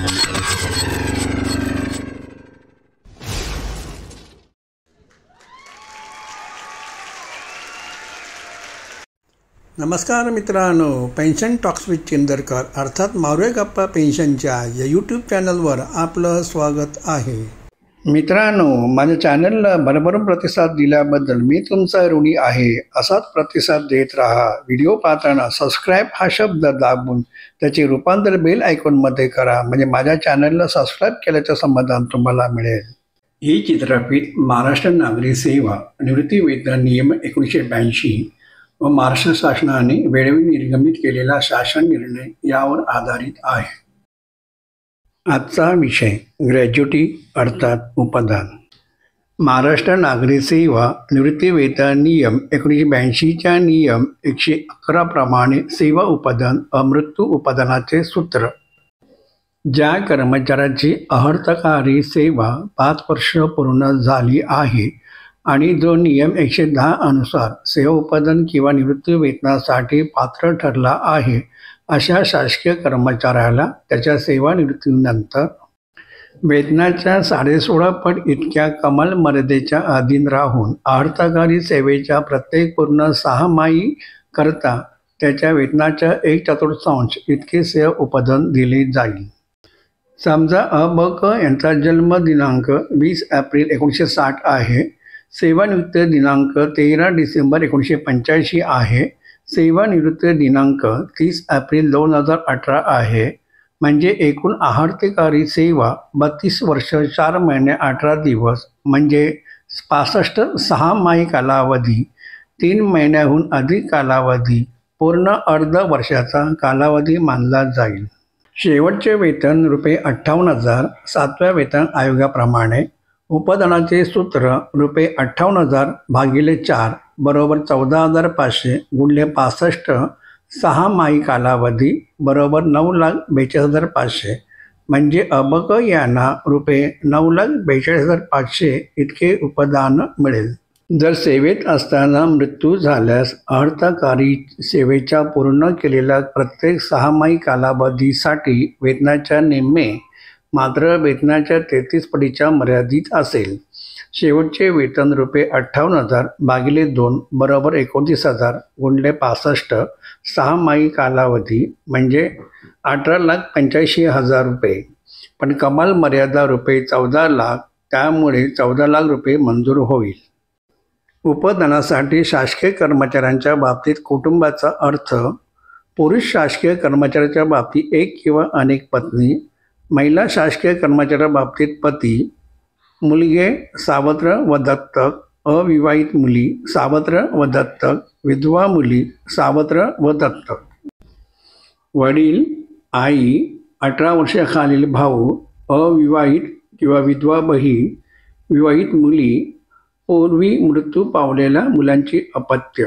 नमस्कार मित्रांनो, pension talks with चेंदरकर अर्थात मावळे गप्पा पेन्शनच्या या यूट्यूब चॅनलवर आपलं स्वागत आहे. मित्रांनो, माझ्या चॅनलला भरभरून प्रतिसाद दिल्याबद्दल मी तुमचा ऋणी आहे. असाच प्रतिसाद देत राहा. व्हिडिओ पाहताना सबस्क्राईब हा शब्द दाबून त्याचे रूपांतर बेल आयकॉनमध्ये करा, म्हणजे माझ्या चॅनलला सबस्क्राईब केल्याचं समाधान तुम्हाला मिळेल. ही चित्रफित महाराष्ट्र नागरी सेवा निवृत्ती वेतन नियम 1982 व महाराष्ट्र शासनाने वेळोवेळी निर्गमित केलेला शासन निर्णय यावर आधारित आहे. आजचा विषय ग्रॅज्युटी अर्थात उपदान. महाराष्ट्र नागरी सेवा निवृत्ती वेतन नियम 1982च्या नियम 111 प्रमाणे सेवा उपदान अमृत्यू उपदानाचे सूत्र. ज्या कर्मचाऱ्याची अहर्तकारी सेवा 5 वर्ष पूर्ण झाली आहे आणि जो नियम 110 अनुसार सेवा उपदान किंवा निवृत्ती वेतनासाठी पात्र ठरला आहे, अशा शासकीय कर्मचाऱ्याला त्याच्या सेवानिवृत्तीनंतर वेतनाच्या 16.5 पट इतक्या कमाल मर्यादेच्या अधीन राहून अहर्तकारी सेवेच्या प्रत्येक पूर्ण 6 करता त्याच्या वेतनाच्या 1/4 इतके सेवा उपदान दिले जाईल. समजा अ ब क यांचा जन्म दिनांक 20 एप्रिल 1960 आहे. सेवानिवृत्ती दिनांक 13 डिसेंबर 1985 आहे. सेवानिवृत्ती दिनांक 30 एप्रिल 2018 आहे. म्हणजे एकूण अहर्तकारी सेवा 32 वर्ष 4 महिने 18 दिवस म्हणजे 65 6 कालावधी, 3 महिन्याहून अधिक कालावधी, पूर्ण अर्ध वर्षाचा कालावधी मानला जाईल. शेवटचे वेतन ₹58,000 7व्या वेतन आयोगाप्रमाणे. उपदानाचे सूत्र ₹58,000 भागिले 4 बरोबर 14,500 गुणिले 65 6 कालावधी बरोबर 9,42,500 म्हणजे अबक यांना ₹9,42,500 इतके उपदान मिळेल. जर सेवेत असताना मृत्यू झाल्यास अहर्तकारी सेवेच्या पूर्ण केलेल्या प्रत्येक 6 कालावधीसाठी वेतनाच्या निम्मे मात्र वेतनाच्या 33 पटीच्या मर्यादित असेल. शेवटचे वेतन ₹58,000 भागिले 2 बरोबर 29,000 गुणिले 65 6 कालावधी म्हणजे ₹18,85,000. पण कमाल मर्यादा ₹14 लाख, त्यामुळे ₹14,00,000 मंजूर होईल. उपदानासाठी शासकीय कर्मचाऱ्यांच्या बाबतीत कुटुंबाचा अर्थ पुरुष शासकीय कर्मचाऱ्याच्या बाबतीत एक किंवा अनेक पत्नी, महिला शासकीय कर्मचाऱ्या बाबतीत पती, मुलगे सावत्र व दत्तक, अविवाहित मुली सावत्र व दत्तक, विधवा मुली सावत्र व दत्तक, वडील, आई, 18 वर्षाखालील भाऊ, अविवाहित किंवा विधवा बहीण, विवाहित मुली, पूर्वी मृत्यू पावलेल्या मुलांची अपत्य.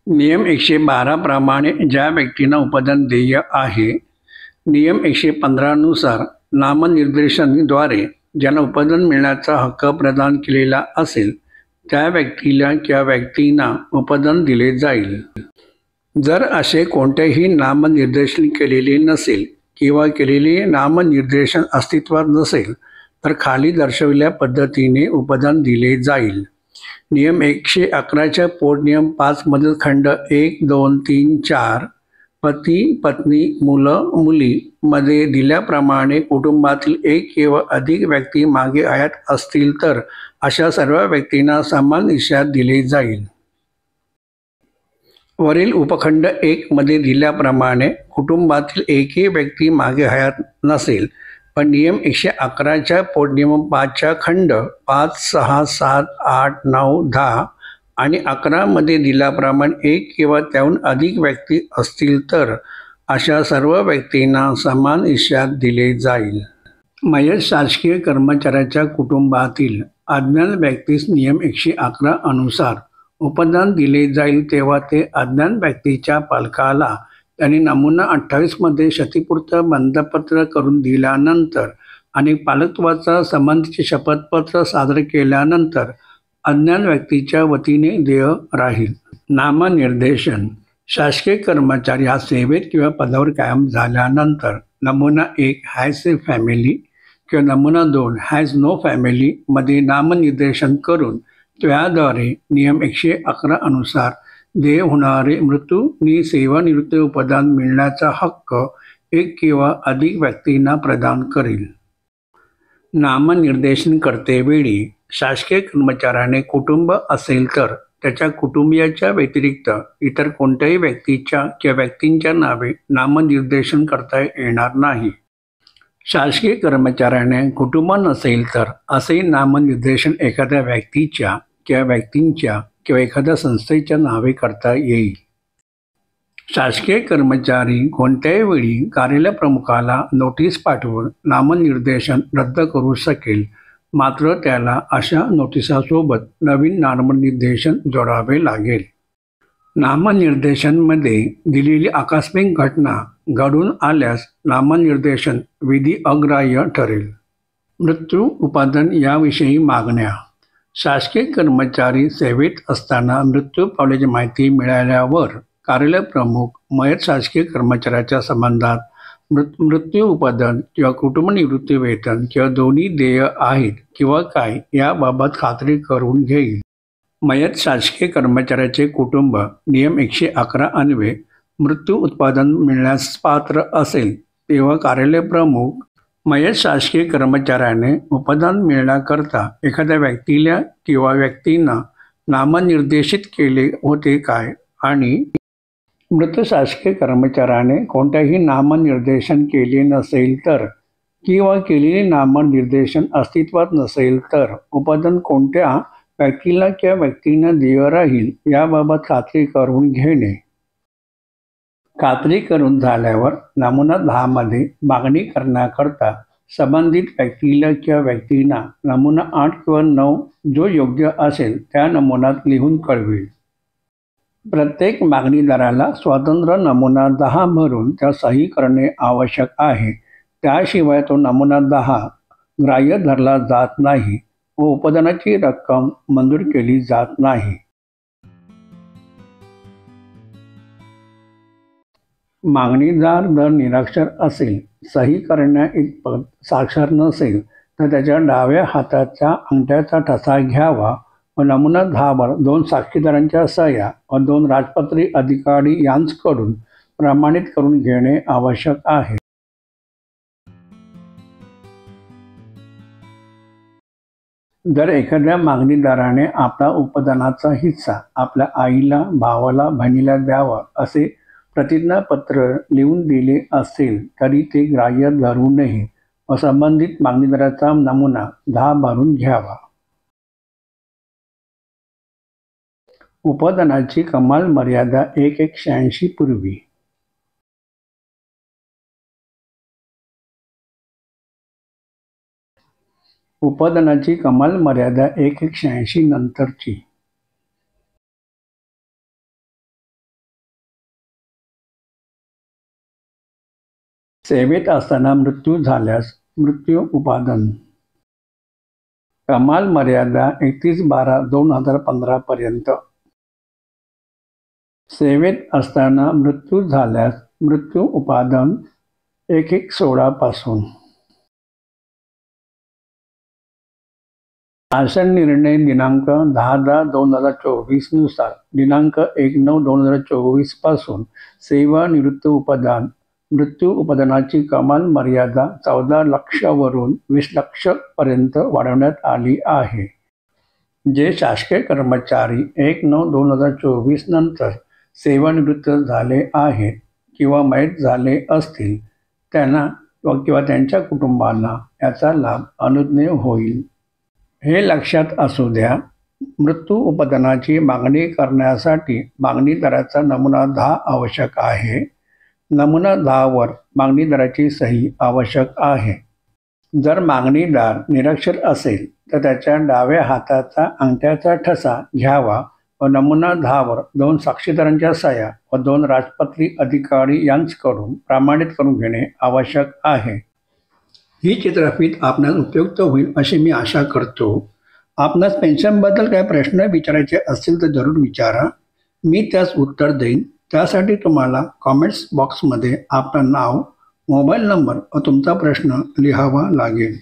नियम 112 प्रमाणे ज्या व्यक्तींना उपदान देय आहे, नियम 115 नुसार नामनिर्देशनाद्वारे ज्यांना उपदान मिळण्याचा हक्क प्रदान केलेला असेल त्या व्यक्तीला किंवा व्यक्तींना उपदान दिले जाईल. जर असे कोणतेही नामनिर्देशन केलेले नसेल किंवा केलेले नामनिर्देशन अस्तित्वात नसेल तर खाली दर्शविलेल्या पद्धतीने उपदान दिले जाईल. नियम 111च्या पोटनियम 5 मधील खंड 1, 2, 3, 4 पती, पत्नी, मुलं, मुली मध्ये दिल्याप्रमाणे कुटुंबातील एक किंवा अधिक व्यक्ती मागे हयात असतील तर अशा सर्व व्यक्तींना समान हिस्सा दिले जाईल. वरील उपखंड 1 मध्ये दिल्याप्रमाणे कुटुंबातील एकही व्यक्ती मागे हयात नसेल, पण नियम 111च्या पोटनियम 5च्या खंड 5, 6, 7, 8, 9, 10 आणि 11 मध्ये दिल्याप्रमाणे एक किंवा त्याहून अधिक व्यक्ती असतील तर अशा सर्व व्यक्तींना समान हिस्सा दिले जाईल. मयत शासकीय कर्मचाऱ्याच्या कुटुंबातील अज्ञात व्यक्तीस नियम 111 अनुसार उपदान दिले जाईल तेव्हा ते अज्ञात व्यक्तीच्या पालकाला त्यांनी नमुना 28 मध्ये क्षतिपूर्त बंधपत्र करून दिल्यानंतर आणि पालकत्वाचा संबंधीचे शपथपत्र सादर केल्यानंतर अज्ञात व्यक्तीच्या वतीने देय राहील. नामनिर्देशन. शासकीय कर्मचारी हा सेवेत किंवा पदावर कायम झाल्यानंतर नमुना 1 हॅज ए फॅमिली किंवा नमुना 2 हॅज नो फॅमिली मध्ये नामनिर्देशन करून त्याद्वारे नियम 111 अनुसार देय होणारे मृत्यू नि सेवानिवृत्ती उपदान मिळण्याचा हक्क एक किंवा अधिक व्यक्तींना प्रदान करेल. नामनिर्देशन करतेवेळी शासकीय कर्मचाऱ्याने कुटुंब असेल तर त्याच्या कुटुंबियाच्या व्यतिरिक्त इतर कोणत्याही व्यक्तीच्या किंवा व्यक्तींच्या नावे नामनिर्देशन करता येणार नाही. शासकीय कर्मचाऱ्याने कुटुंब नसेल तर असे नामनिर्देशन एखाद्या व्यक्तीच्या किंवा व्यक्तींच्या किंवा एखाद्या संस्थेच्या नावे करता येईल. शासकीय कर्मचारी कोणत्याही वेळी कार्यालय प्रमुखाला नोटीस पाठवून नामनिर्देशन रद्द करू शकेल, मात्र त्याला अशा नोटिसासोबत नवीन नामनिर्देशन जोडावे लागेल. नामनिर्देशनमध्ये दिलेली आकस्मिक घटना घडून आल्यास नामनिर्देशन विधी अग्राह्य ठरेल. मृत्यू उपादान याविषयी मागण्या. शासकीय कर्मचारी सेवेत असताना मृत्यू पावल्याची माहिती मिळाल्यावर कार्यालय प्रमुख मयत शासकीय कर्मचाऱ्याच्या संबंधात मृत्यू उपादान किंवा कुटुंब निवृत्ती वेतन किंवा दोन्ही देय आहेत किंवा काय याबाबत खात्री करून घेईल. मयत शासकीय कर्मचाऱ्याचे कुटुंब नियम 111 अन्वये मृत्यू उत्पादन मिळण्यास पात्र असेल तेव्हा कार्यालय प्रमुख मयत शासकीय कर्मचाऱ्याने उपदान मिळण्याकरता एखाद्या व्यक्तीला किंवा व्यक्तींना नामनिर्देशित केले होते काय आणि मृत शासकीय कर्मचाऱ्याने कोणत्याही नामनिर्देशन केले नसेल तर किंवा केलेले नामनिर्देशन अस्तित्वात नसेल तर उपदान कोणत्या व्यक्तीला किंवा व्यक्तींना देय राहील याबाबत खात्री करून घेणे. खात्री करून झाल्यावर नमुना 10 मध्ये मागणी करण्याकरता संबंधित व्यक्तीला किंवा व्यक्तींना नमुना 8 किंवा 9 जो योग्य असेल त्या नमुन्यात लिहून कळवेल. प्रत्येक मागणीदाराला स्वतंत्र नमुना 10 भरून त्या सही करणे आवश्यक आहे. त्याशिवाय तो नमुना 10 ग्राह्य धरला जात नाही व उपदानाची रक्कम मंजूर केली जात नाही. मागणीदार जर निरक्षर असेल, सही करण्याइतपत साक्षर नसेल तर त्याच्या डाव्या हाताच्या अंगठ्याचा ठसा घ्यावा व नमुना 10 वर 2 साक्षीदारांच्या सह्या व 2 राजपत्री अधिकारी यांच्याकडून प्रमाणित करून घेणे आवश्यक आहे. जर एखाद्या मागणीदाराने आपला उपदानाचा हिस्सा आपल्या आईला, भावाला, बहिणीला द्यावा असे प्रतिज्ञापत्र लिहून दिले असेल तरी ते ग्राह्य धरू नये व संबंधित मागणीदाराचा नमुना 10 भरून घ्यावा. उपदानाची कमाल मर्यादा 1/186 पूर्वी. उपदानाची कमाल मर्यादा 1/186 नंतरची. सेवेत असताना मृत्यू झाल्यास मृत्यू उपादान. कमाल मर्यादा 31/12/2015 पर्यंत. सेवेत असताना मृत्यू झाल्यास मृत्यू उपादान 1/116 पासून. शासन निर्णय दिनांक 10/10/2024 नुसार दिनांक 1/9/2024 पासून सेवानिवृत्ती उपदान मृत्यू उपदानाची कमाल मर्यादा 14 लाख वरून 20 लाख पर्यंत वाढवण्यात आली आहे. जे शासकीय कर्मचारी 1/9/2024 नंतर सेवानिवृत्त झाले आहेत किंवा मयत झाले असतील त्यांना किंवा त्यांच्या कुटुंबांना याचा लाभ अनुज्ञेय होईल. हे लक्षात असू द्या, मृत्यू उपदानाची मागणी करण्यासाठी मागणीदाराचा नमुना 10 आवश्यक आहे. नमुना 10 वर मागणीदाराची सही आवश्यक आहे. जर मागणीदार निरक्षर असेल तर त्याच्या डाव्या हाताचा अंगठ्याचा ठसा घ्यावा व नमुना 10 वर 2 साक्षीदारांच्या सह्या व 2 राजपत्री अधिकारी यांच्याकडून प्रमाणित करून घेणे आवश्यक आहे. ही चित्रफीत आपणास उपयुक्त होईल अशी मी आशा करतो. आपणास पेन्शनबद्दल काही प्रश्न विचारायचे असतील तर जरूर विचारा, मी त्यास उत्तर देईन. त्यासाठी तुम्हाला कॉमेंट्स बॉक्समध्ये आपलं नाव मोबाईल नंबर व तुमचा प्रश्न लिहावा लागेल.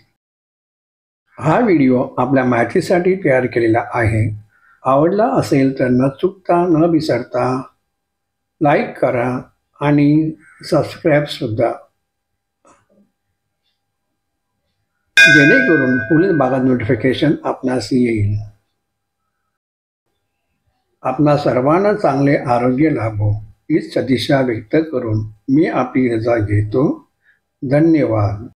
हा व्हिडिओ आपल्या माहितीसाठी तयार केलेला आहे. आवडला असेल तर न चुकता न विसरता लाईक करा आणि सबस्क्राईबसुद्धा, जेणेकरून पुढील भागात नोटिफिकेशन आपणास येईल. आपणा सर्वांना चांगले आरोग्य लाभो हीच सदिच्छा व्यक्त करून मी आपली रजा घेतो. धन्यवाद.